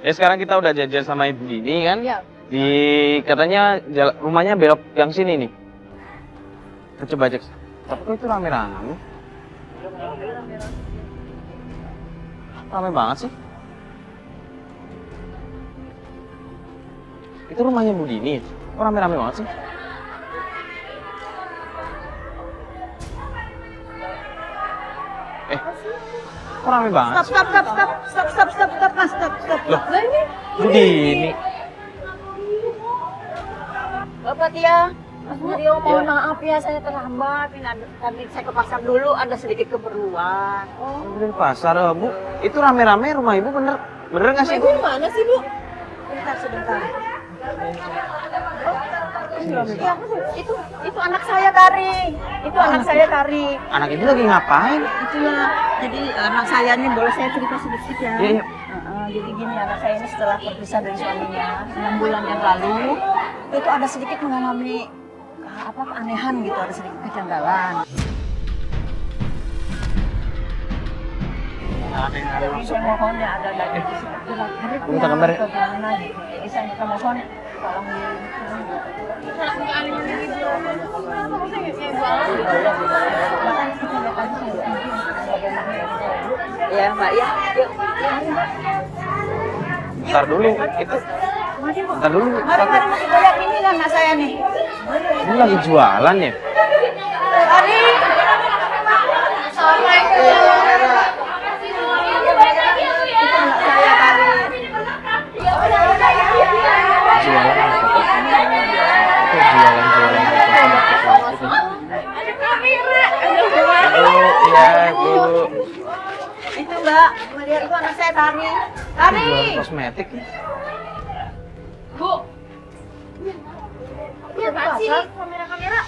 Ya sekarang kita udah janjian sama Ibu Dini kan? Iya. Di katanya rumahnya belok yang sini nih. Kita coba cek. Tapi kok itu rame-rame? Rame banget sih. Itu rumahnya Bu Dini. Kok rame-rame banget sih? Kok rame banget? Stop, Mas, stop. Loh, Lah ini. Bu Dini. Bapak Tia, Mas Mario, mohon maaf ya saya terlambat. Tadi saya ke pasar dulu, ada sedikit keperluan. Oh, dari pasar, Bu. Itu rame-rame rumah Ibu bener nggak sih, Bu? Ibu mana sih, Bu? Sebentar. Ya, itu anak saya Kari. Anak Ibu lagi ngapain? Itulah. Jadi anak saya ini boleh saya cerita sedikit ya. Iya. Jadi gini, anak saya ini setelah terpisah dari suaminya 6 bulan yang lalu, itu ada sedikit mengalami keanehan gitu, ada sedikit kejanggalan. Jadi saya mohon ya ada lagi seperti laki-laki Minta gambar ya? atau gimana gitu. Jadi saya minta mohon tolong ya Mbak ya. Yuk. Ntar dulu, itu. Ntar dulu. Mari masih banyak ini lah anak saya nih. Ini lagi jualan ya? Mari. Assalamualaikum. Itu anak saya Kari. Jualan apa? Itu jualan. Bu, iya Bu. Itu Mbak, melihat itu anak saya Kari. Jualan kosmetik nih. Bu. Iya Pak sih, kamera.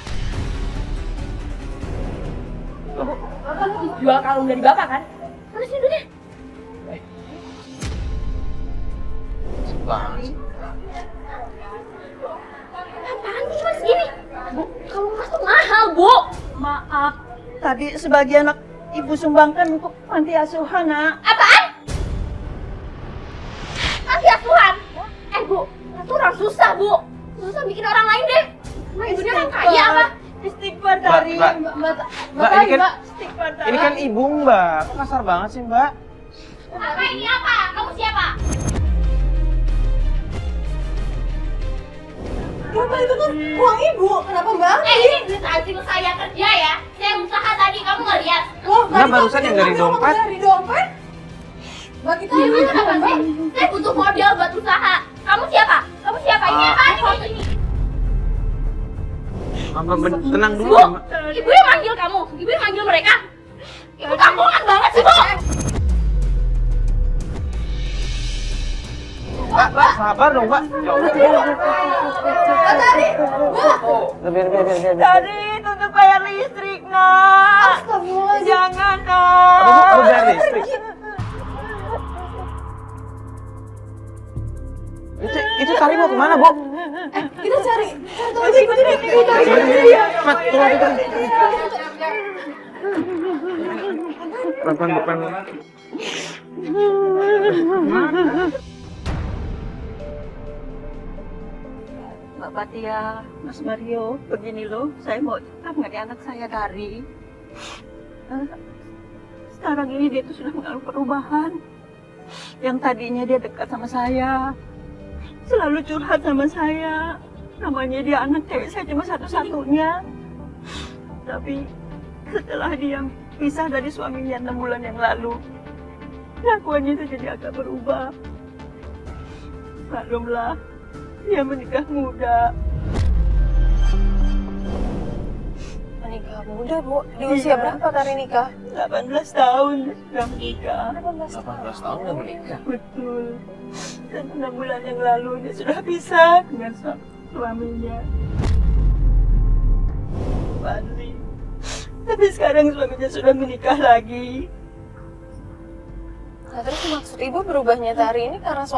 Bapak lu jual kalung dari Bapak kan? Mana sih duitnya? Bang. Apaan tuh cuma segini? Bu, kalung emas tuh mahal, Bu. Maaf, tadi sebagian anak Ibu sumbangkan untuk panti asuhan, Nak. Apaan? Panti asuhan? Bu, itu orang susah, Bu. Susah bikin orang lain deh. Nah, ibunya orang kaya apa? Istighfar dari Mbak, Mbak, ini kan istighfar dari. ini kan Ibu Mbak. Kok kasar banget sih Mbak? Apa ini apa? Kamu siapa? Bapak itu kan uang Ibu, kenapa Mbak? Ini duit hasil saya kerja ya. Saya usaha tadi, kamu nggak lihat? Loh, Enggak, barusan yang dari dompet. Dari dompet? Mbak kita Ini apa sih? Saya butuh modal buat usaha. Kamu siapa? Ini apa ini? Tenang dulu Bu, ya, Mbak. ibu yang manggil kamu. Ibu yang manggil mereka. Ibu kampungan banget sih, Bu. Mbak, sabar dong, Mbak. Tadi, Biar. Tadi tutup bayar listrik, Nak. Astagfirullahaladzim. Jangan, Nak. Apa bayar listrik? Itu tali mau kemana, Bu? Kita cari tahu aja Mat, turun. Pelan-pelan. Mbak Patia, Mas Mario, begini loh, saya mau ngadi anak saya Kari. Sekarang ini dia tuh sudah mengalami perubahan. Yang tadinya dia dekat sama saya, selalu curhat sama saya. Namanya dia anak cewek saya cuma satu-satunya. Tapi setelah dia pisah dari suaminya 6 bulan yang lalu, kelakuannya itu jadi agak berubah. Maklumlah, dia menikah muda. Menikah muda, Bu? Di usia berapa Kari nikah? 18 tahun sudah menikah. 18 tahun udah menikah. Betul. Dan 6 bulan yang lalu dia sudah pisah dengan suaminya. Fadli. Tapi sekarang suaminya sudah menikah lagi. Nah, terus maksud Ibu berubahnya Tari ini karena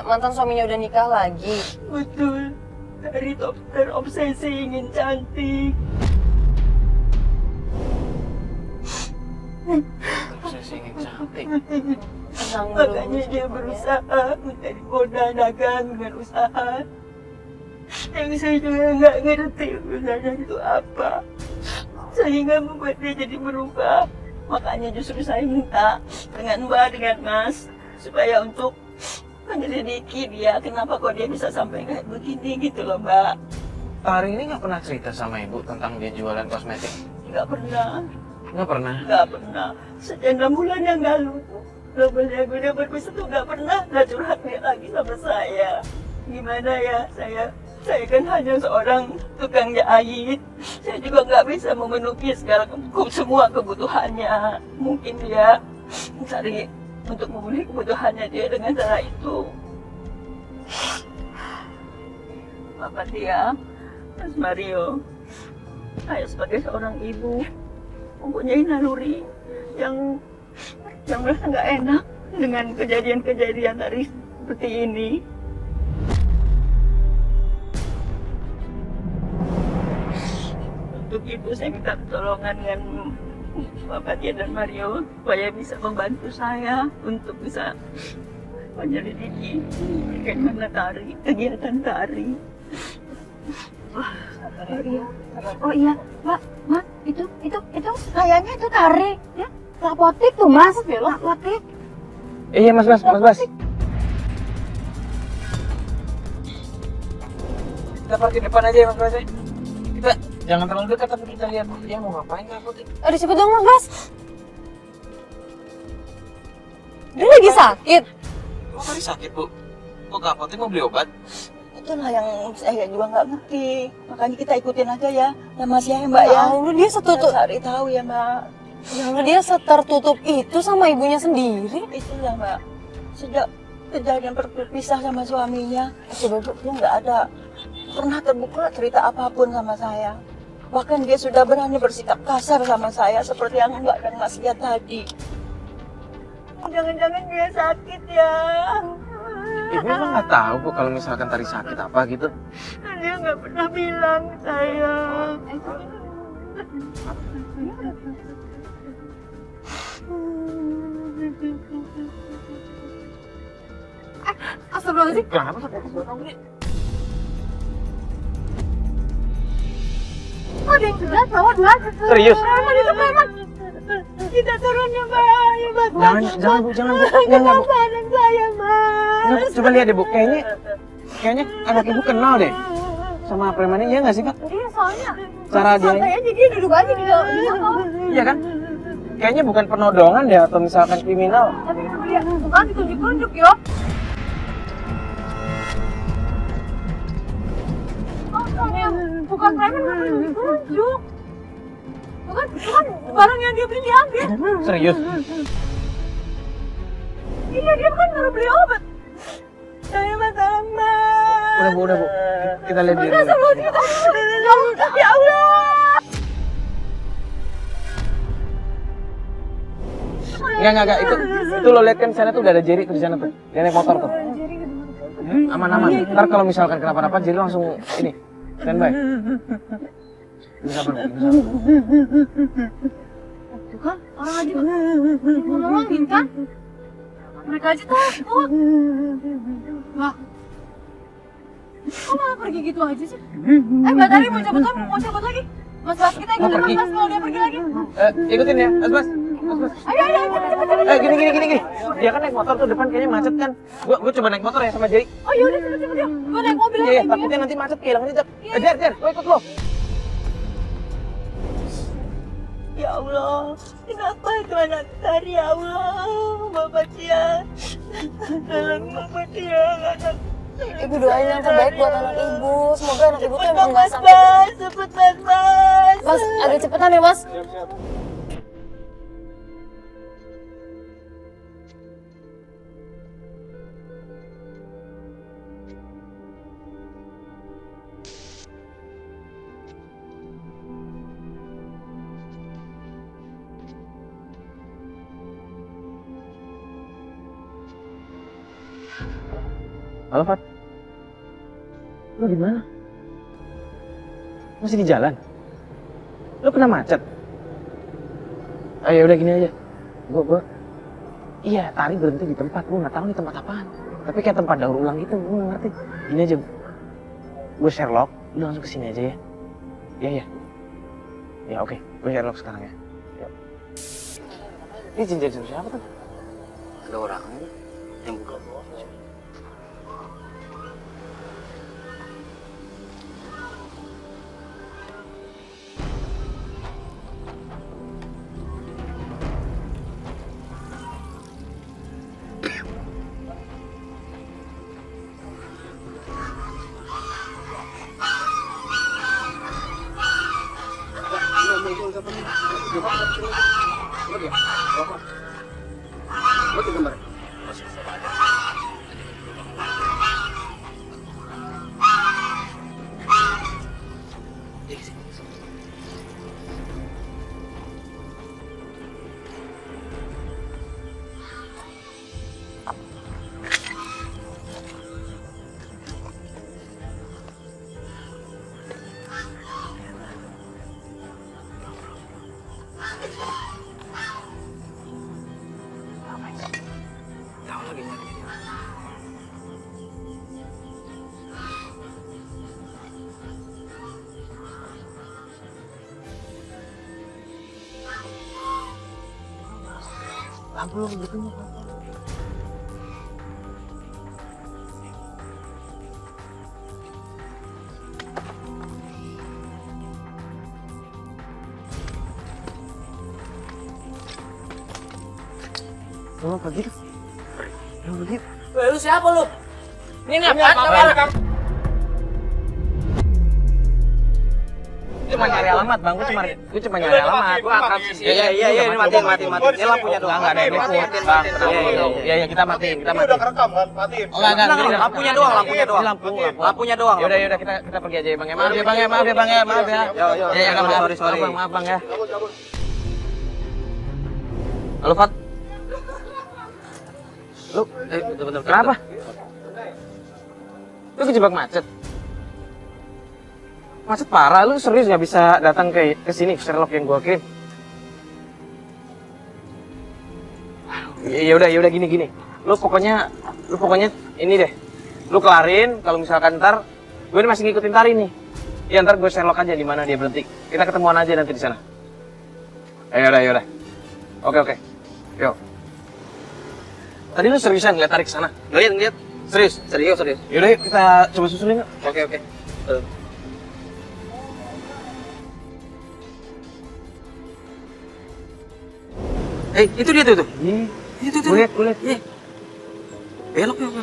mantan suaminya udah nikah lagi? Betul. Dari terobsesi ingin cantik. saya sih ingin cantik. Tenang dulu. Makanya dia berusaha mencari modal dagang dengan usaha. Yang saya juga nggak ngerti usahanya itu apa. Sehingga membuat dia jadi berubah. Makanya justru saya minta dengan Mbak, dengan Mas, supaya untuk menyelidiki dia kenapa kok dia bisa sampai kayak begini gitu loh Mbak. Tari ini nggak pernah cerita sama ibu tentang dia jualan kosmetik? Nggak pernah. Nggak pernah? Nggak pernah. Sejak 6 bulan yang lalu tuh, 6 bulan yang udah berpisah tuh nggak pernah curhat dia lagi sama saya. Gimana ya, saya kan hanya seorang tukang jahit. Saya juga nggak bisa memenuhi segala semua kebutuhannya. Mungkin dia mencari untuk memenuhi kebutuhannya dia dengan cara itu. Bapak dia, Mas Mario, saya sebagai seorang ibu mempunyai naluri yang merasa nggak enak dengan kejadian-kejadian tadi seperti ini. Untuk itu saya minta pertolongan dengan Bapak Tia dan Mario supaya bisa membantu saya untuk bisa menyelidiki bagaimana kegiatan tari. Oh iya, Mbak, itu kayaknya itu tari, ya? Apotik tuh, Mas. Apotik. Iya, Mas. Kita parkir depan aja ya, Mas. Kita jangan terlalu dekat, tapi kita lihat dia mau ngapain ke apotek. Aduh, cepet dong, Mas. Dia lagi sakit. Kok tadi sakit, Bu? Kok ke apotek mau beli obat? Itulah yang saya juga nggak ngerti. Makanya kita ikutin aja ya Mas ya Mbak ya. Allah, dia setutup. Cari tahu ya Mbak. Ya Allah, dia setertutup itu sama ibunya sendiri. Itulah Mbak. Sejak kejadian berpisah sama suaminya, coba dia nggak ada pernah terbuka cerita apapun sama saya. Bahkan dia sudah berani bersikap kasar sama saya seperti yang Mbak dan Mas lihat tadi. Jangan-jangan dia sakit ya. Ibu emang nggak tahu, Bu, kalau misalkan tadi sakit apa gitu. Dia nggak pernah bilang ke saya. Astagfirullahaladzim. Kenapa? Ada yang jelas bahwa dua. Serius? Kita turun ya Mbak. Ya, Mbak. Jangan Bu. Jangan, Bu. Badan saya Mbak. Nggak, coba lihat deh, Bu. Kayaknya anak ibu kenal deh sama preman ini, ya nggak sih, Kak? Iya, soalnya Cara dia, santai aja dia duduk aja di dalam. iya kan? Kayaknya bukan penodongan deh atau misalkan kriminal. Tapi dia bukan ditunjuk-tunjuk yo. Soalnya bukan preman, bukan ditunjuk. Bukan barang yang dia beli diambil. Serius? Iya, dia kan baru beli obat. Saya masalah Mbak. Udah, Bu. Kita lihat dia. Ya Allah. Enggak. Itu lo lihat kan sana tuh udah ada Jerry tuh di sana tuh. Dia naik motor tuh. Aman. Ntar kalau misalkan kenapa-napa Jerry langsung ini standby. Bisa Bu. Tuh kan, orang aja mau nolongin kan? Mereka aja takut. Wah. Kok malah pergi gitu aja sih? Mbak Tari mau cabut lagi? Mas, kita ikutin Mas kalau dia pergi lagi. Ikutin ya, Mas. Ayo, cepet. Gini. Dia kan naik motor tuh depan kayaknya macet kan. Gua coba naik motor ya sama Jerry. Oh yaudah, cepet ya. Gue naik mobil aja. Iya, takutnya nanti macet kehilangan jejak. Jar, gua ikut lo. Ya Allah, kenapa itu anak tari ya Allah, Bapak Tia, tolong Bapak Tia, anak. Ibu doain yang terbaik buat anak ibu. Semoga anak ibu tuh emang nggak sakit. Mas, cepet Mas. Mas, agak cepetan ya, Mas. Halo, Fat. Lo di mana? Masih di jalan? Lo kena macet? Ayo udah gini aja. Gua Iya, Tari berhenti di tempat, gue nggak tahu nih tempat apaan. Tapi kayak tempat daur ulang gitu, gue nggak ngerti. Gini aja, gue Sherlock, lu langsung kesini aja ya. Iya, iya. Ya oke, gue Sherlock sekarang ya. Yuk. Ini cincin siapa tuh? Ada orang yang buka. Lampu lo gitu nih. Lo pergi tuh. Lo pergi. Weh, lu siapa lu? Ini apaan? Cuma nyari alamat bang, gue cuma nyari alamat. Gua akan sih. Iya, ini matiin. Ini lampunya doang. Enggak ada yang Matiin. bang. Iya, kita matiin. Ini udah kerekam kan? Matiin. Oh, enggak. Lampunya doang. Lampunya doang. Ya udah kita pergi aja ya bang. Maaf ya bang ya. Yo. Ya, sorry. Maaf bang ya. Halo Fat. Lu, Bentar. kenapa? Lu kejebak macet? Macet parah, lu serius nggak bisa datang ke sini Sherlock yang gua kirim? Ya udah gini. Lu pokoknya ini deh. Lu kelarin, kalau misalkan ntar gue ini masih ngikutin Tari nih. Ya ntar gue Sherlock aja di mana dia berhenti. Kita ketemuan aja nanti di sana. Ya udah. Oke. Yuk. Tadi lu seriusan ngeliat Tari ke sana? Ngeliat. Serius? Serius. Yaudah yuk kita coba susulin yuk. Oke. Itu dia tuh. Itu. Gue liat. Belok ya.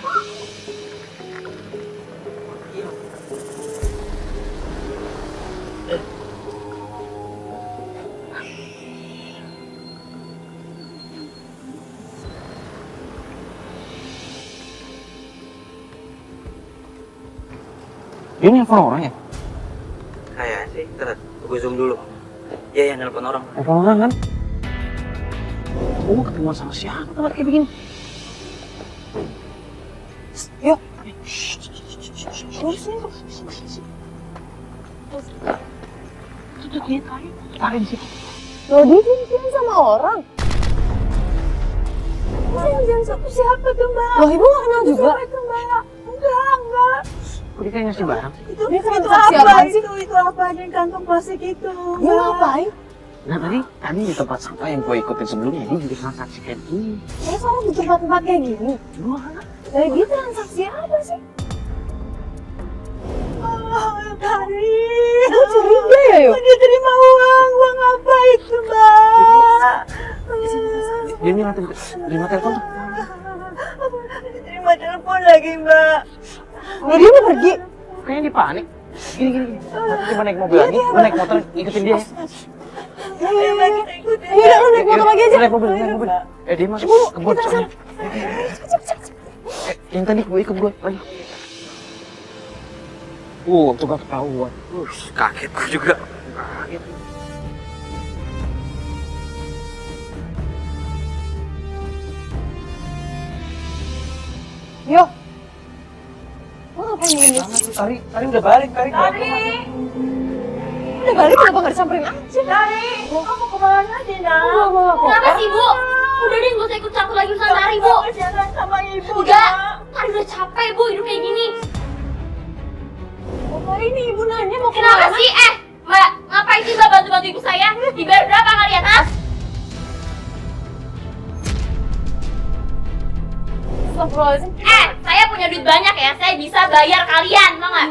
Ini nelfon orang ya? Kayak sih. Ntar gue zoom dulu. Iya, nelpon orang. Nelfon orang kan? Gue ketemu sama siapa tempat kayak begini? Yuk. Itu dia Tari di situ. Loh, dia janjian sama orang. Janjian sama siapa tuh, Mbak? Loh, Ibu nggak kenal juga? Siapa itu, Mbak? Enggak. Kok dia kayak ngasih barang? Itu saksi apa apaan sih? Itu apa di kantong plastik itu? Dia ngapain? Nah tadi di tempat sampah yang gue ikutin sebelumnya, dia juga transaksi kayak gini. Soalnya di tempat-tempat kayak gini. Dua anak. Dia transaksi apa sih? Tari. Gue curiga ya, yuk. Dia terima uang apa itu, Mbak? Dia terima telepon tuh. Terima telepon lagi, Mbak. Dia mau pergi. Kayaknya dia panik. Gini. Nanti coba naik mobil lagi, lu naik motor ikutin dia. Ayo, Mbak, kita ikutin. Yaudah, lu naik motor lagi aja. Naik mobil. Dia masuk kebun soalnya. Yang tadi gue ikut gue lagi. Tuh gak ketahuan. Kaget gue juga. Kaget. Yo. Lo ngapain gini? Tari udah balik, Tari. Udah balik, kenapa nggak disamperin aja? Tari, kamu kemana, Dina? Kenapa sih, Bu? Udah deh, gak usah ikut campur lagi urusan Tari, Bu. Jangan sama ibu. Udah, Tari udah capek, Bu, hidup kayak gini. Hari ini ibu nanya mau Kenapa sih? Mbak, ngapain sih Mbak bantu-bantu ibu saya? Dibayar berapa kalian, ha? Astagfirullahaladzim. Saya punya duit banyak ya, saya bisa bayar kalian, mau nggak?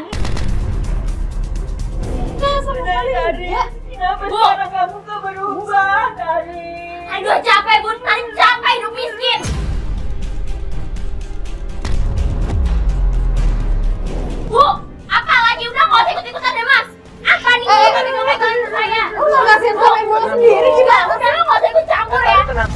Dari, kenapa Bu. sekarang kamu tuh berubah, Dari? Aduh, capek, Bu. Tari capek hidup miskin. Bu, apa lagi? Udah nggak usah ikut-ikutan deh, Mas. Apa nih? Tapi nggak pegang saya. Lu nggak kasihan sama ibu lu sendiri juga. Udah, lu nggak usah ikut campur ya. Tenang.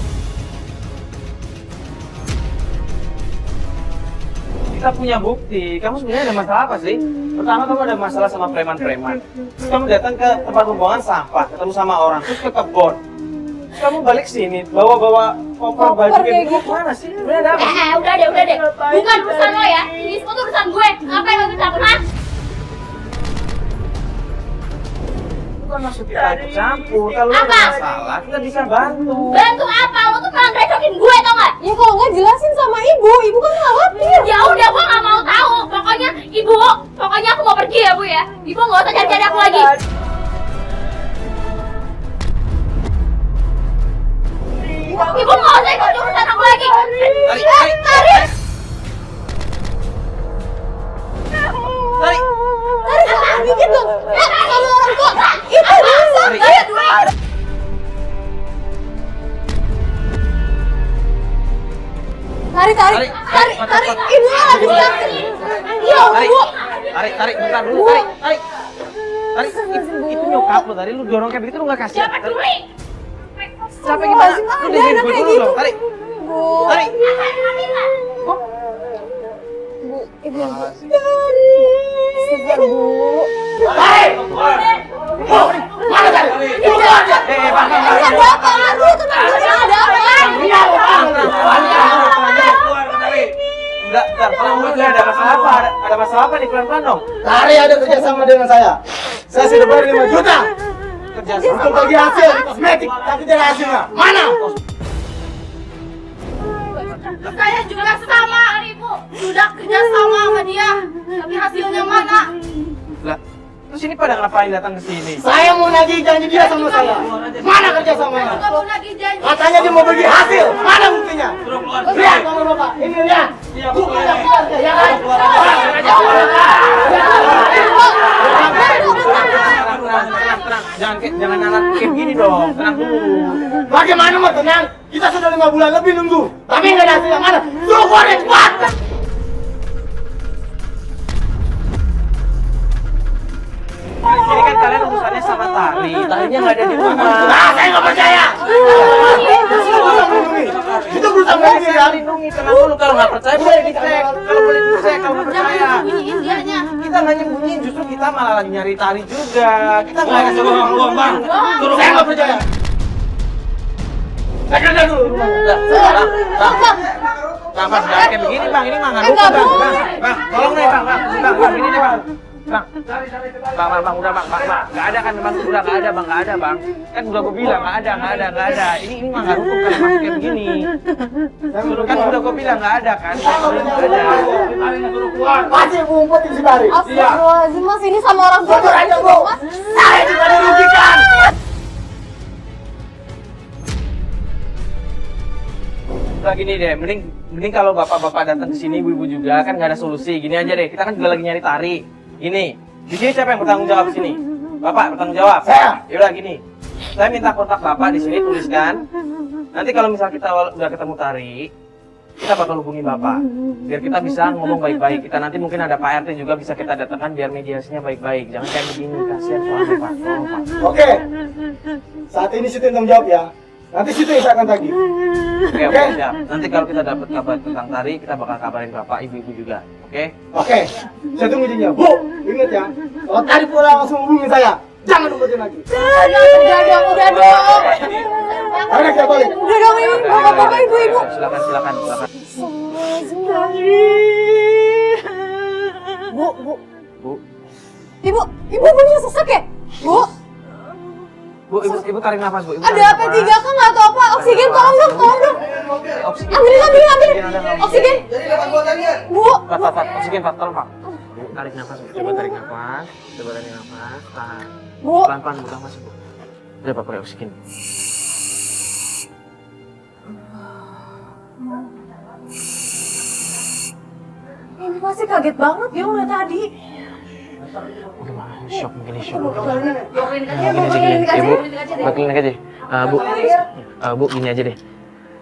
Kita punya bukti. Kamu sebenarnya ada masalah apa sih? Pertama kamu ada masalah sama preman-preman. Terus kamu datang ke tempat pembuangan sampah, ketemu sama orang, terus ke kebun. Terus kamu balik sini, bawa-bawa koper baju kayak gitu. Mana sih? Sebenarnya ada apa? Udah deh. Bukan urusan lo ya. Ini semua tuh urusan gue. Ngapain lo ikut campur, Mas? Bukan maksud kita ikut campur. Kalau ada Apa? masalah, kita bisa bantu. Bantu apa? Lo tuh malah ngerecokin gue, tau nggak? Ya kalau nggak jelasin sama ibu kan khawatir. Ya udah, gue nggak mau tahu. Pokoknya aku mau pergi ya, Bu ya. Ibu nggak usah cari-cari aku lagi. Ibu nggak usah ikut urusan aku lagi. Tarik. Dikit dong. Kalau orang tua itu bisa. Tarik. Tarik. Ibu lagi sakit. Ya ibu. Tarik, bentar dulu, tarik. Itu nyokap lo tadi, lu dorong kayak begitu lu gak kasih. Siapa peduli? Capek gimana? Lu dengerin gue dulu dong, tarik. Tarik. Ibu. Mana tadi? Bang. Ada apa lagi? Ada Enggak, kalau menurut ada masalah apa? Ada masalah apa nih? Pelan-pelan dong. Tari ada kerjasama dengan saya. Saya sudah bayar 5 juta Kerjasama. untuk bagi hasil di kosmetik, tapi tidak ada hasilnya. Mana? Saya juga sama, Ibu. Sudah kerja sama sama dia. Tapi hasilnya mana? Lah, terus ini pada ngapain datang ke sini? Saya mau nagih janji dia sama saya. Mana kerjasamanya? Juga mau lagi janji. Katanya dia mau bagi hasil. Mana buktinya? Lihat, Bapak. Ini lihat. Bukti yang keluarga, ya kan? Tenang. Jangan anak kayak gini dong. Tenang dulu. Bagaimana mau tenang? Kita sudah 5 bulan lebih nunggu. Tapi nggak ada hasil yang mana. Suruh keluar cepat! Ini kan kalian urusannya sama Tari. Tarinya nggak ada di rumah. Nah, saya nggak percaya. Itu berusaha melindungi ya. Lindungi, tenang dulu. Kalau nggak percaya boleh dicek. Kalau boleh dicek, kalau nggak percaya. Bunyiin dianya. Kita nggak nyembunyiin, justru kita malah lagi nyari Tari juga. Kita nggak ada Bang. Saya nggak percaya. Saya kerja dulu. Bang, jangan kayak begini bang, ini mah nggak lupa bang, tolong nih bang, ini nih bang, bang, udah bang, nggak ada kan bang, udah nggak ada bang, kan udah gue bilang nggak ada, ini mah nggak hukum kalau masih kayak begini, kan udah gue bilang nggak ada kan, nggak ada. Masih ngumpet di Sibari. Astagfirullahaladzim, Mas, ini sama orang tua. Jujur aja, Bu. Saya juga dirugikan. Udah gini deh, mending kalau bapak-bapak datang ke sini, ibu-ibu juga kan nggak ada solusi. Gini aja deh, kita kan juga lagi nyari Tari. Gini, di sini siapa yang bertanggung jawab sini? Bapak bertanggung jawab. Saya. Yaudah gini, saya minta kontak bapak di sini, tuliskan. Nanti kalau misal kita udah ketemu Tari, kita bakal hubungi bapak. Biar kita bisa ngomong baik-baik. Kita nanti mungkin ada Pak RT juga bisa kita datangkan biar mediasinya baik-baik. Jangan kayak begini, kasihan soalnya Pak. Tolong Pak. Oke. Saat ini situ yang tanggung jawab ya. Nanti situ yang saya akan tagih. Oke, siap. Nanti kalau kita dapat kabar tentang Tari, kita bakal kabarin bapak, ibu-ibu juga. Oke? Oke. Saya tunggu izinnya. Bu, ingat ya. Kalau tadi pulang langsung hubungi saya. Jangan umpetin lagi. Udah dong. Ayo kita balik. Udah dong, ini bapak-bapak, ibu-ibu. Silakan. Bu. Ibu punya sesak ya? Bu, Bu, ibu tarik nafas, Bu. Ibu ada tarik apa nafas. tiga kan atau apa? Oksigen, tolong dong. Oksigen. Bu. Pak, oksigen Pak, tolong Pak. Bu, tarik nafas, Bu. Coba tarik nafas, tahan. Bu. Pelan-pelan, Bu, nafas, Bu. Udah Pak, pakai oksigen. Ini pasti kaget banget dia udah tadi. Gimana? Shock, mungkin ini shock. Klinik aja, Ibu, ke klinik aja. Bu, gini aja deh.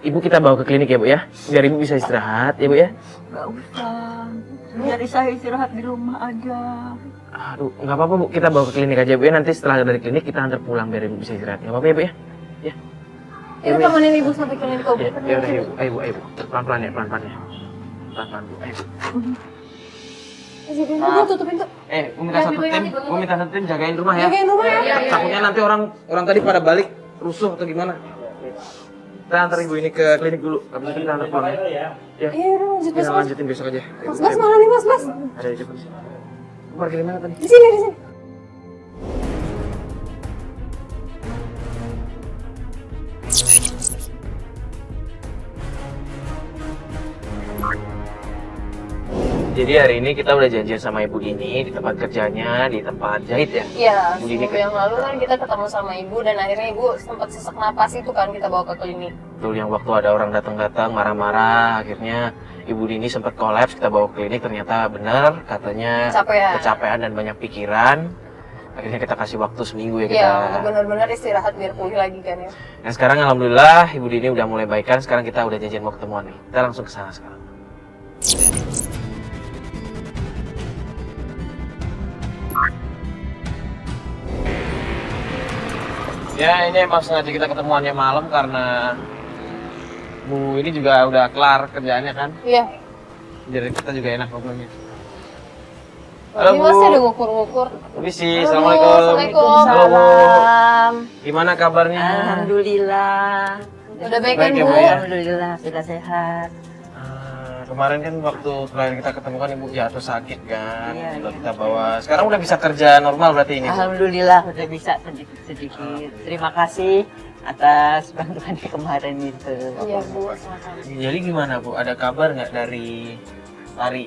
Ibu kita bawa ke klinik ya Bu ya, biar Ibu bisa istirahat ya Bu ya. Nggak usah. Jadi saya istirahat di rumah aja. Aduh, nggak apa-apa Bu, kita bawa ke klinik aja Bu ya. Nanti setelah dari klinik kita antar pulang biar Ibu bisa istirahat. Nggak apa-apa ya Bu ya? Ya. Kita temenin ibu sampai klinik kok. Ya udah Ibu, ayo Bu. Pelan-pelan ya. Pelan-pelan Bu, ayo. Jadi ibu tutup pintu. Gua minta satu tim jagain rumah ya. Jagain rumah ya. Takutnya nanti orang tadi pada balik rusuh atau gimana. Kita antar Ibu ini ke klinik dulu, habis itu kita antar pulang ya. Ya. Iya udah lanjut Kita Mas. lanjutin besok aja. Mas mana nih Mas? Ada di depan sini. Parkir di mana tadi? Di sini. Jadi hari ini kita udah janjian sama Ibu Dini di tempat kerjanya, di tempat jahit ya? Iya, Bu Dini seminggu yang lalu kan kita ketemu sama ibu dan akhirnya ibu sempat sesak napas itu kan kita bawa ke klinik. Betul, yang waktu ada orang datang-datang marah-marah, akhirnya Ibu Dini sempat kolaps, kita bawa ke klinik, ternyata benar katanya kecapean dan banyak pikiran. Akhirnya kita kasih waktu seminggu ya kita. Iya, untuk benar-benar istirahat biar pulih lagi kan ya. Nah sekarang alhamdulillah Ibu Dini udah mulai baikan, sekarang kita udah janjian mau ketemuan nih. Kita langsung ke sana sekarang. Ya ini emang sengaja kita ketemuannya malam karena Bu ini juga udah kelar kerjaannya kan. Iya. Jadi kita juga enak ngobrolnya. Ini masih ada ngukur-ngukur. Permisi, assalamualaikum. Halo Bu. Gimana kabarnya? Alhamdulillah. Udah baik kan Baik ya, Bu? Bu, ya? Alhamdulillah sudah sehat. Kemarin kan waktu terakhir kita ketemu kan Ibu jatuh sakit kan. Iya, Udah iya. kita bawa. Sekarang udah bisa kerja normal berarti ini. Bu? Alhamdulillah udah bisa sedikit-sedikit. Terima kasih atas bantuannya kemarin itu. Iya Bu, sama-sama. Jadi gimana Bu? Ada kabar nggak dari Tari?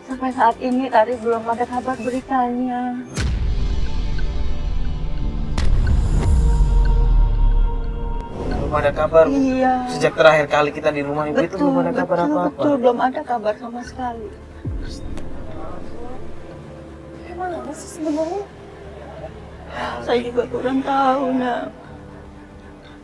Sampai saat ini tadi belum ada kabar beritanya. Belum ada kabar. Bu. Iya. Sejak terakhir kali kita di rumah Ibu itu belum ada kabar apa-apa. Betul, belum ada kabar sama sekali. Emang apa sih sebenarnya? Saya juga kurang tahu, Nak.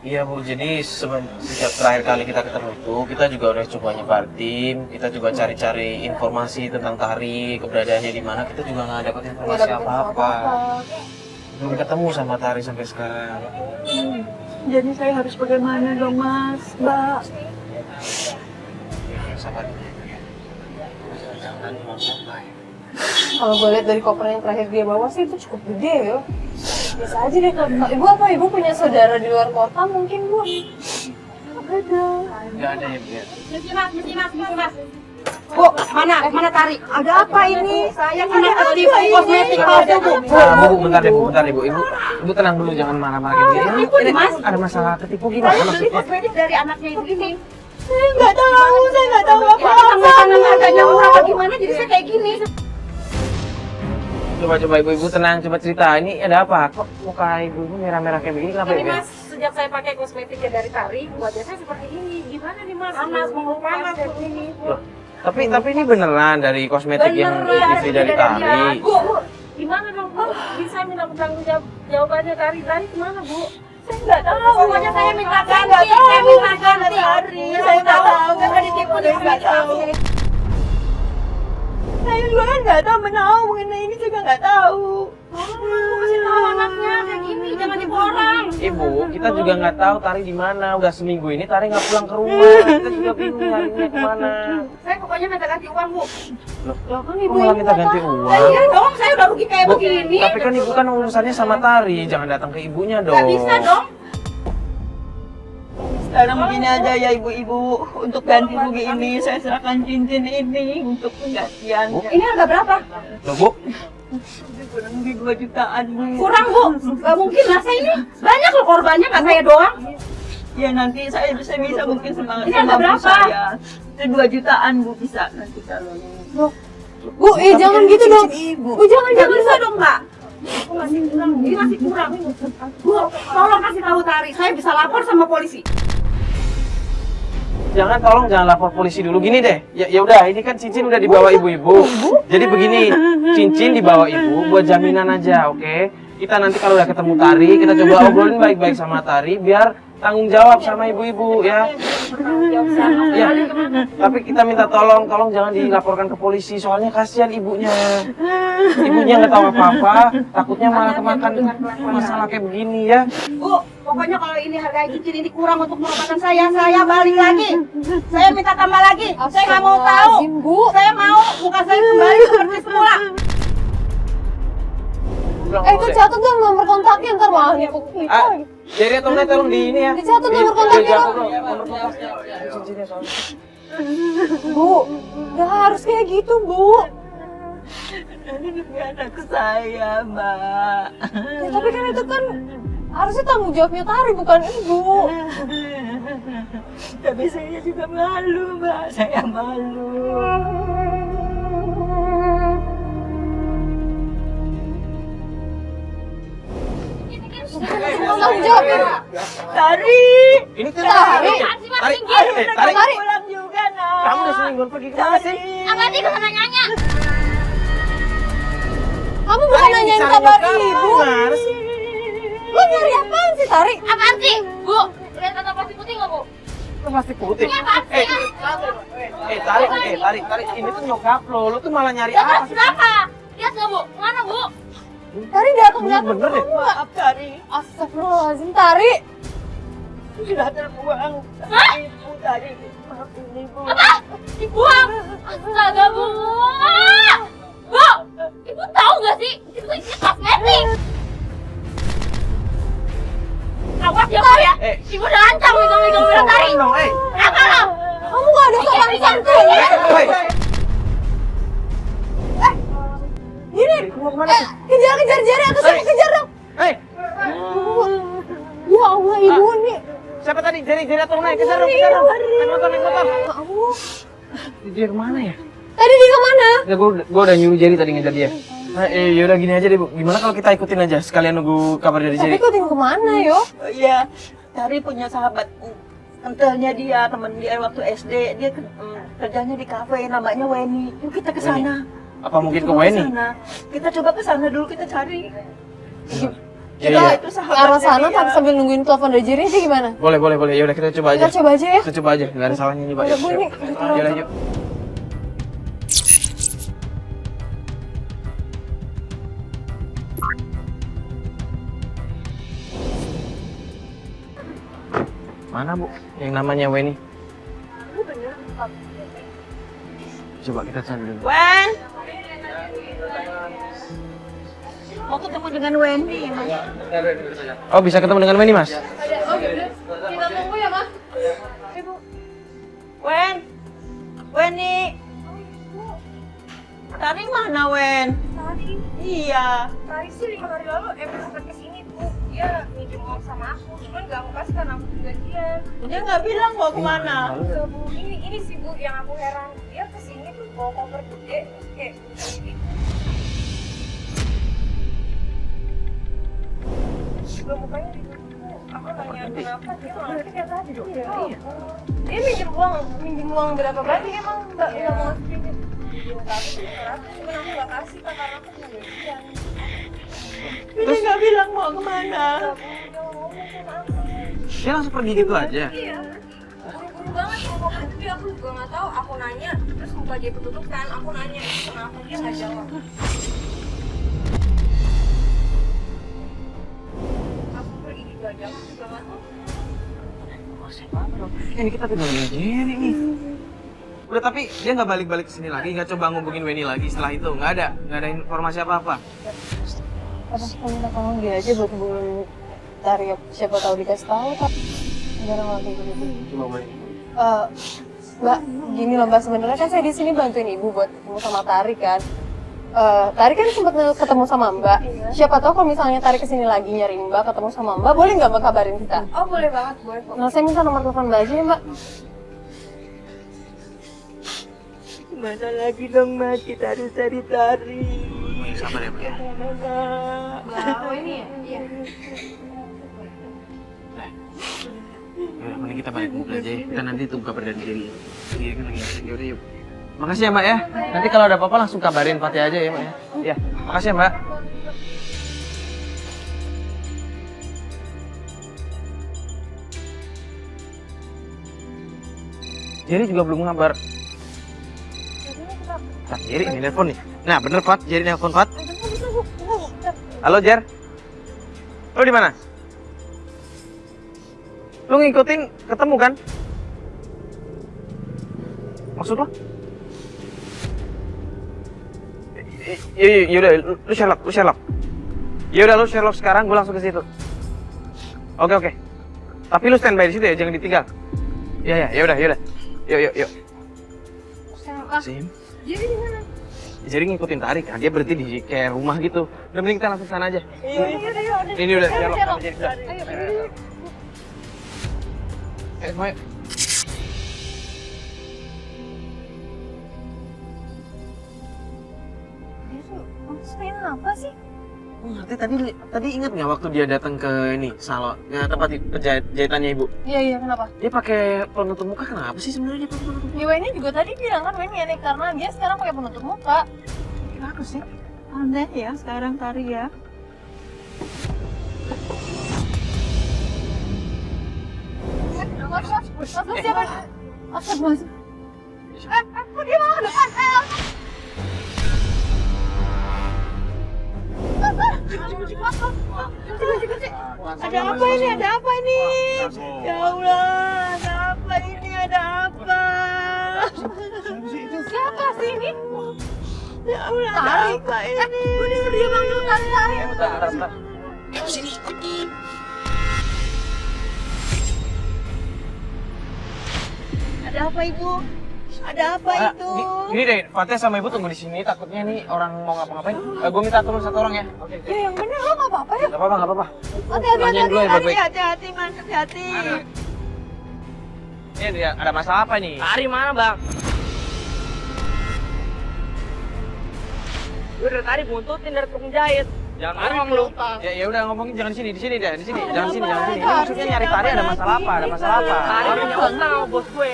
Iya Bu, jadi sejak terakhir kali kita ketemu itu, kita juga udah coba nyebar tim, kita juga cari-cari informasi tentang Tari, keberadaannya di mana, kita juga nggak dapat informasi apa-apa. Belum ketemu sama Tari sampai sekarang. Jadi saya harus bagaimana dong, Mas, Mbak? Ya, sabar. Jangan apa-apa ya. Kalau gue lihat dari koper yang terakhir dia bawa sih itu cukup gede ya. Bisa aja deh kalau ibu apa ibu punya saudara di luar kota mungkin Bu? Nggak ada ya Bu ya? Bu, mana Tari? Ada apa ini? Saya kan Ada di apa ini? kosmetik Ada, Bu. Bu, bentar deh Bu, Ibu tenang dulu, jangan marah-marah kayak gini. Ini ada masalah ketipu gimana Saya beli maksudnya? kosmetik dari anaknya ibu ini. Saya nggak tahu apa-apa. Tengah-tengah harganya murah apa gimana jadi saya kayak gini. Coba Ibu tenang, coba cerita. Ini ada apa? Kok muka Ibu merah-merah kayak begini? Kenapa Ini ya? Mas, sejak saya pakai kosmetiknya dari Tari, wajah saya seperti ini. Gimana nih Mas? Panas, mau panas seperti ini. Loh, tapi ini beneran dari kosmetik yang isi dari Tari. Bu, gimana dong Bu? Bisa minta bertanggung jawabannya Tari kemana Bu? Saya nggak tahu. Pokoknya saya minta Saya ganti, nggak tahu. saya minta ganti. Saya nggak tahu. Karena ditipu Saya nggak tahu. Saya juga kan nggak tahu mengenai ini juga nggak tahu. Kasih tahu anaknya kayak gini, jangan tipu orang. Ibu, kita juga nggak taw Tari di mana. Udah seminggu ini Tari nggak pulang ke rumah. Kita juga bingung nyarinya kemana. Saya pokoknya minta ganti uang Bu. Loh, kan kok malah minta ganti uang? Iya dong, saya udah rugi kayak Bu, begini. tapi kan Ibu kan urusannya sama Tari. Jangan datang ke ibunya dong. Gak bisa dong. Sekarang begini aja ya ibu-ibu, untuk ganti rugi ini saya serahkan cincin ini untuk penggantian. Ini harga berapa? Loh Bu, Kurang lebih 2 jutaan Bu. Kurang Bu, gak mungkin lah saya ini banyak loh korbannya, gak saya doang. Ya nanti saya bisa mungkin semangat Ini ada berapa? saya. Itu 2 jutaan Bu bisa nanti kalau Bu, jangan gitu dong. Bu, jangan Nggak bisa dong Mbak. Aku masih kurang, ini masih kurang. Bu, tolong kasih tahu Tari, saya bisa lapor sama polisi. Tolong jangan lapor polisi dulu. Gini deh, ya udah, ini kan cincin udah dibawa ibu-ibu. Jadi begini, cincin dibawa ibu buat jaminan aja, oke? Kita nanti kalau udah ketemu Tari, kita coba obrolin baik-baik sama Tari, biar tanggung jawab sama ibu-ibu ya. Ya, tapi kita minta tolong jangan dilaporkan ke polisi, soalnya kasihan ibunya. Ibunya nggak tahu apa-apa, takutnya malah kemakan masalah kayak begini ya. Bu, pokoknya kalau ini harga cincin ini kurang untuk pengobatan saya balik lagi. Saya minta tambah lagi. Saya nggak mau tahu. Bu. Saya mau muka saya kembali seperti semula. Itu catat dong nomor kontaknya, ntar malah nipu kita. Jadi atau enggak tolong di ini ya. Dicatat nomor kontaknya dong. Cincinnya soalnya. Bu, nggak harus kayak gitu, Bu. demi anak saya, Mbak. Ya, tapi kan itu kan harusnya tanggung jawabnya Tari, bukan Ibu. Tapi saya juga malu, Mbak. Saya malu. Tanggung jawab ya. Tari. Ini tuh Tari. Tari. Tari. Pulang juga, nak. Kamu udah semingguan pergi ke mana sih? Apa sih kesana nyanyi? Kamu bukan nanyain kabar Ibu. Gimana sih? Lu nyari apaan sih, Tari? Apaan sih? Bu, lihat tata plastik putih nggak, Bu? Itu plastik putih. Ini apaan sih? Tari, ini tuh nyokap lo tuh malah nyari Lihat apa? berapa? Lihat nggak, Bu? Mana, Bu? Tari datang Bener deh. Maaf, Tari. Astagfirullahaladzim, Tari. Sudah terbuang. Hah? Ibu, Tari. Maafin Ibu. Apa? Dibuang? Astaga, Bu! Bu! Ibu tahu nggak sih? Itu isi kosmetik! Awas ya, Bu ya! Ibu udah lancang megang-megang merah Tari! Apa lo? Kamu gak ada sopan santunnya. Gini, kejar Jerry atau siapa kejar dong? Ya Allah, Ibu nih. Siapa tadi? Jeri atau naik? Kejar dong. Naik motor. Ya Allah. Dia kemana ya? Tadi dia kemana? Ya gua udah nyuruh Jeri tadi ngejar dia. Nah, yaudah gini aja deh, Bu. Gimana kalau kita ikutin aja sekalian nunggu kabar dari Tapi Jeri? ikutin kemana, yo? Oh, iya. Tari punya sahabat. Entahnya dia, temen dia waktu SD. Dia kerjanya di kafe, namanya Weni. Yuk kita ke sana. Apa mungkin ke Weni? Kita coba ke sana dulu, kita cari. Iya. Itu Ke arah sana tapi sambil nungguin telepon dari Jerry sih gimana? Boleh. Yaudah kita coba aja. Kita coba aja ya. Kita coba aja. Nggak ada salahnya nih, Pak. Udah, Bu, ini. Yaudah, yuk. Mana, Bu? Yang namanya Weni? Coba kita cari dulu. Wen! Mau ketemu dengan Wendy. Oh, bisa ketemu dengan Weni, Mas? Kita tunggu ya, Mas. Wen! Weni! Tari mana, Wen? Tadi, Iya. tadi sih 5 hari lalu sempat kesini, Bu. Dia minjem uang sama aku, cuman nggak aku kasih karena aku gajian. Dia nggak bilang mau kemana. Enggak, Bu. Ini sih, Bu, yang aku heran. Dia kesini tuh bawa koper gede, terus kayak juga mukanya ditutup, Bu. Aku nanya kenapa, dia malah kayak tadi. Iya. Dia minjem uang berapa banyak emang nggak mau ngasih pinjam. Tapi cuman aku nggak kasih kan karena aku punya gajian. Dia nggak bilang mau kemana. Dia langsung pergi gitu aja? Iya. Buru-buru banget ngomong, tapi aku juga nggak tahu. Aku nanya, terus muka dia ketutup kan. Aku nanya, kenapa dia nggak jawab. Aku pergi di jam juga nggak tahu. Ini kita tinggal dengan Jerry nih. Udah, tapi dia nggak balik-balik ke sini lagi, nggak coba ngubungin Weni lagi setelah itu? Nggak ada informasi apa-apa? Apa sih minta tolong dia aja buat hubungin Tari, siapa tahu dikasih tahu tapi nggak ada kayak gitu. Coba boleh. Mbak, gini loh Mbak, sebenarnya kan saya di sini bantuin Ibu buat ketemu sama Tari kan. Tari kan sempat ketemu sama Mbak. Siapa tahu kalau misalnya Tari kesini lagi nyari Mbak, ketemu sama Mbak, boleh nggak Mbak kabarin kita? Oh boleh banget, boleh kok. Nah, saya minta nomor telepon Mbak aja ya Mbak. Mana lagi dong Mas, kita harus cari Tari. Sabar ya, Bu ya. Mbak, ini ya? Iya. Yaudah, mending kita balik mobil aja ya. Kita nanti tunggu kabar dari Jerry. Iya kan lagi asik. Yaudah yuk. Makasih ya Mbak ya. Nanti kalau ada apa-apa langsung kabarin Fatih aja ya Mbak ya. Iya, makasih ya Mbak. Jerry juga belum ngabar. Fat, Jerry ini nelfon nih. Nah bener Fat, Jerry nelfon Fat. Halo Jer. Lo di mana? Lu ngikutin ketemu kan? Maksud lo? Yaudah, lu Sherlock. Yaudah lu Sherlock sekarang, gue langsung ke situ. Oke. Tapi lu standby di situ ya, jangan ditinggal. Iya, yaudah. Yuk. Sim. Jadi di mana? Jadi ngikutin Tari kan, dia berhenti di kayak rumah gitu. Udah mending kita langsung sana aja. Iya. Ini udah Sherlock. Ayo. Semuanya. Dia tuh maksudnya apa sih? Ngerti tadi ingat nggak waktu dia datang ke ini salon, ya, tempat jahitannya ibu? Iya, kenapa? Dia pakai penutup muka, kenapa sih sebenarnya dia pakai penutup muka? Ya Weni juga tadi bilang kan Weni aneh karena dia sekarang pakai penutup muka. Kenapa sih? Aneh ya sekarang Tari ya. Mas siapa? Astagfirullahaladzim. Kok dia mau ke depan? Ada apa ini? Ya Allah, ada apa ini? Ada apa? Siapa sih ini? Ya Allah, ada apa ini? Udah dia manggil Tari. Bentar. Ada apa Ibu? Ada apa itu? Ini deh, Fatih sama ibu tunggu di sini. Takutnya nih orang mau ngapa-ngapain. Gue minta turun satu orang ya. Ya yang bener lo nggak apa-apa ya? Gak apa-apa. Hati-hati. Dulu ya Tari baik-baik. hati-hati Mas, hati-hati. Ini dia, ada masalah apa nih? Tari mana bang? Gue dari tadi buntutin dari tukang jahit. Jangan ngomong lu. Ya udah ngomongin jangan di sini deh, di sini. Jangan sini. Ini maksudnya nyari Tari ada masalah apa? Tari punya utang sama bos gue.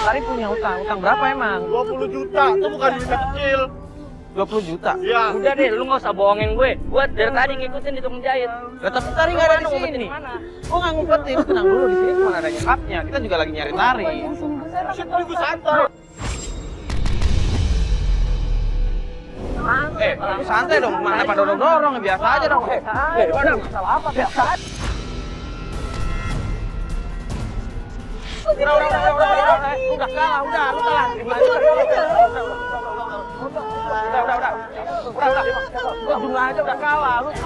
Tari punya utang berapa emang? 20 juta, itu bukan duit kecil. 20 juta. Iya. Udah deh, lu nggak usah bohongin gue. Gue dari tadi ngikutin di tukang jahit. Lah tapi Tari nggak ada di sini. Kok nggak ngumpetin? Tenang dulu, di sini cuma ada nyekapnya. Kita juga lagi nyari Tari. Itu santai. Lu santai dong, mana pada dorong-dorong, biasa aja dong. Ada masalah apa? Biasa aja. Udah kalah, lu kalah. Udah, jumlah aja udah kalah, udah.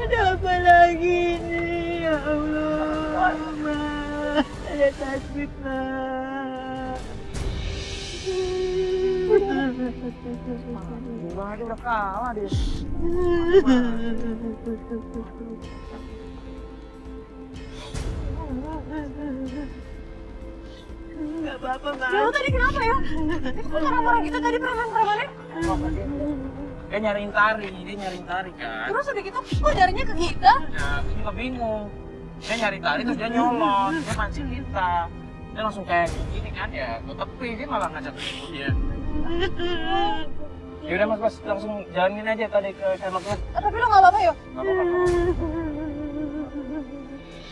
Ada apa lagi ini? Ya Allah, Mas. Ada tasbih, Mas. Jumlah aja udah kalah dia. Enggak apa-apa, Mas. Lo tadi kenapa ya? Kok marah-marah gitu tadi preman-premannya? Dia nyariin Tari kan. Terus udah gitu, kok nyarinya ke kita? Ya, aku juga bingung. Dia nyari Tari terus dia nyolot, dia mancing kita. Dia langsung kayak gini kan ya, gue tepi, dia malah ngajak ribut dia. Yaudah mas, langsung jalanin aja tadi ke Sherlock mas. Tapi lo nggak apa-apa ya? Gak apa-apa.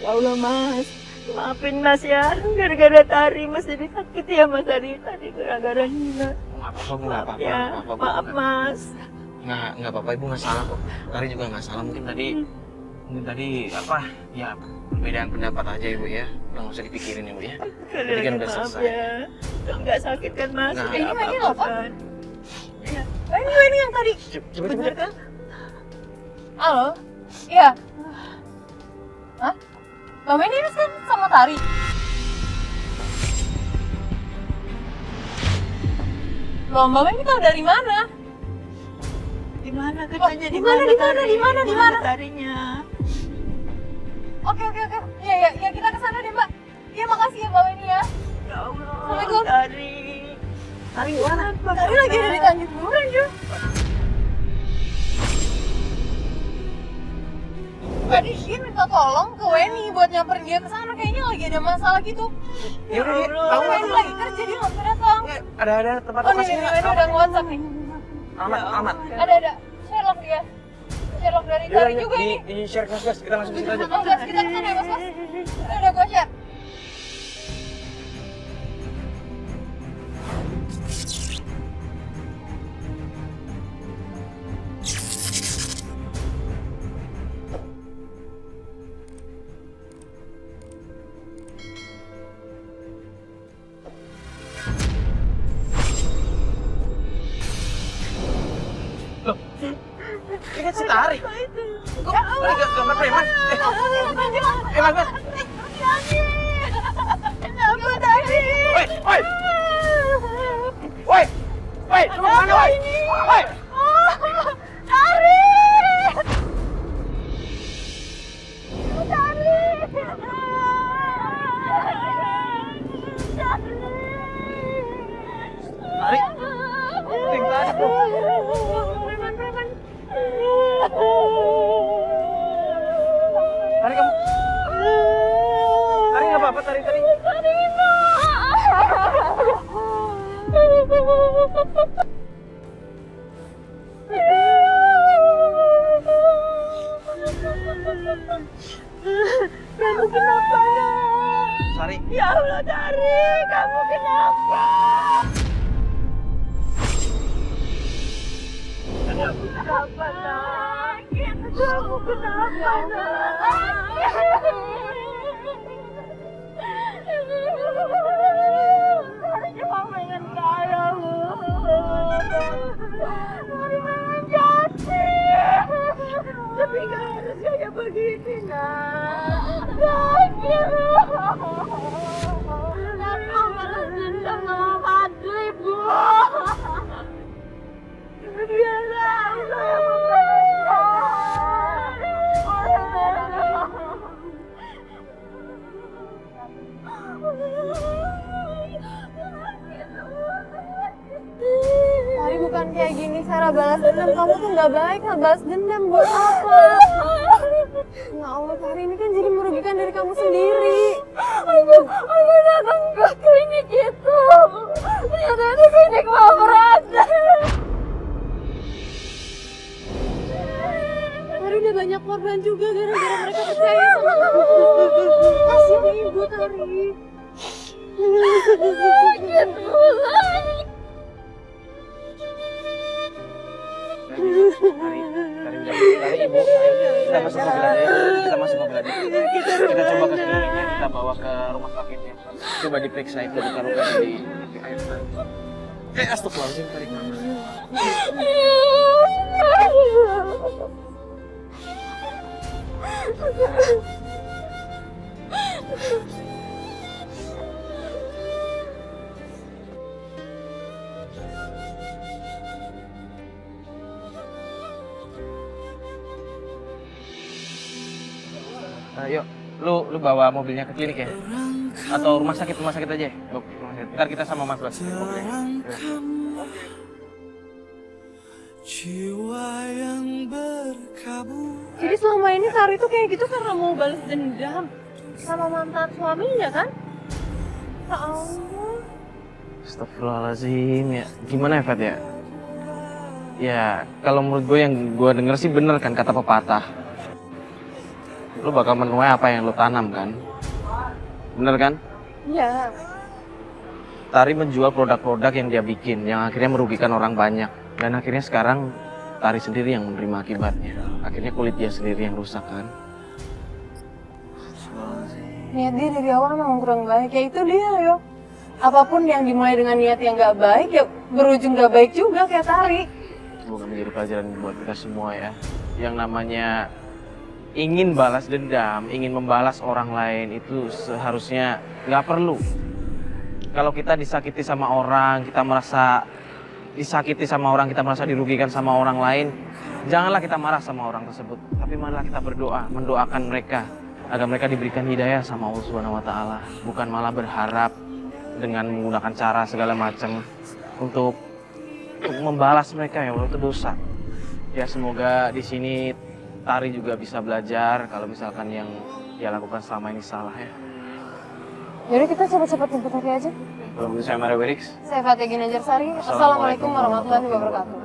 Ya Allah, Mas. Maafin Mas ya. Gara-gara Tari Mas jadi sakit ya Mas tadi gara-gara Nina. Gak apa-apa, Ya, maaf Mas. Nggak apa-apa, ibu nggak salah kok. Tari juga nggak salah, mungkin tadi apa ya perbedaan pendapat aja ibu ya. Nggak usah dipikirin ibu ya. Tadi kan udah Maaf selesai. ya. Nggak sakit kan Mas? Nggak. Nggak Ini apa-apa apa? kan? Ini yang tadi. Coba. Benar kan? Halo? Iya. Hah? Mbak Weni ini kan sama Tari? Loh, Mbak Weni tahu dari mana? Di mana katanya? Di mana? Tarinya. Oke. Ya kita ke sana deh, Mbak. Iya, makasih ya Mbak Weni ya. Ya Allah. Assalamualaikum. Tari mana? Tari lagi ada di Tanjung Duren, Ju. Tadi Shin minta tolong ke Weni buat nyamperin dia ke sana. Kayaknya lagi ada masalah gitu. Ya udah dia, Allah. tahu Weni lagi kerja, dia nggak bisa datang. ada tempat Oh, nih, lokasinya Weni udah nge-WhatsApp nih. amat. Ada. Sherlock dia. Sherlock dari Yaudah, Tari juga ini. di share ke Mas, kita langsung ke situ aja. Oh, guys, kita ke sana ya, Mas. Udah gue share. Ini kan si Tari. Kok ini gambar preman? Mas. Kenapa tadi? Woi, lu mau kemana, woi? Woi! Tari! Tari? Ting, Tari, bro. Tari, kamu? Tari nggak apa-apa, Tari. Kamu kenapa? Sari. Ya Allah, Tari, kamu kenapa? Kenapa, Nak? Kamu kenapa, Nak? Tari cuma pengen kaya, Bu. Tari pengen jatuh. Tapi nggak harus kayak begini, Nak. Sakit. Aku balas dendam sama Fadli, Bu. Biarlah saya Tari bukan kayak gini cara balas dendam. Kamu tuh nggak baik balas dendam buat apa? Ya Allah, Tari ini kan jadi merugikan diri kamu sendiri. Aku datang ke klinik itu. Ternyata itu klinik Mawrat. Tari udah banyak korban juga gara-gara mereka percaya sama kamu. Kasihan ibu, Tari. Tari, Ibu. Kita masuk mobil aja ya. Kita coba ke kliniknya, kita bawa ke rumah sakitnya. Coba diperiksa itu luka-luka di air. Astagfirullahaladzim, Tari. Yuk, lu bawa mobilnya ke klinik ya? Atau rumah sakit aja ya? Ntar kita sama Mas Bas. Jadi selama ini Tari tuh kayak gitu karena mau balas dendam sama mantan suaminya kan? Ya Allah. Astagfirullahaladzim ya. Gimana ya, Fat ya? Ya, kalau menurut gue yang gue denger sih bener kan kata pepatah. Lu bakal menuai apa yang lu tanam kan? Bener kan? Iya. Tari menjual produk-produk yang dia bikin, yang akhirnya merugikan orang banyak. Dan akhirnya sekarang Tari sendiri yang menerima akibatnya. Akhirnya kulit dia sendiri yang rusak kan? Niat dia dari awal memang kurang baik, ya itu dia yo. Apapun yang dimulai dengan niat yang gak baik, ya berujung gak baik juga kayak Tari. Semoga menjadi pelajaran buat kita semua ya. Yang namanya ingin balas dendam, ingin membalas orang lain itu seharusnya nggak perlu. Kalau kita disakiti sama orang, kita merasa disakiti sama orang, kita merasa dirugikan sama orang lain, janganlah kita marah sama orang tersebut. Tapi marilah kita berdoa, mendoakan mereka agar mereka diberikan hidayah sama Allah Subhanahu wa taala, bukan malah berharap dengan menggunakan cara segala macam untuk membalas mereka ya Allah, itu dosa. Ya semoga di sini Tari juga bisa belajar kalau misalkan yang dia lakukan selama ini salah ya. Yaudah kita cepat-cepat jemput Hari aja. Kalau menurut saya Mario Werix. Saya Fatih Ginajar Sari. Assalamualaikum warahmatullahi wabarakatuh.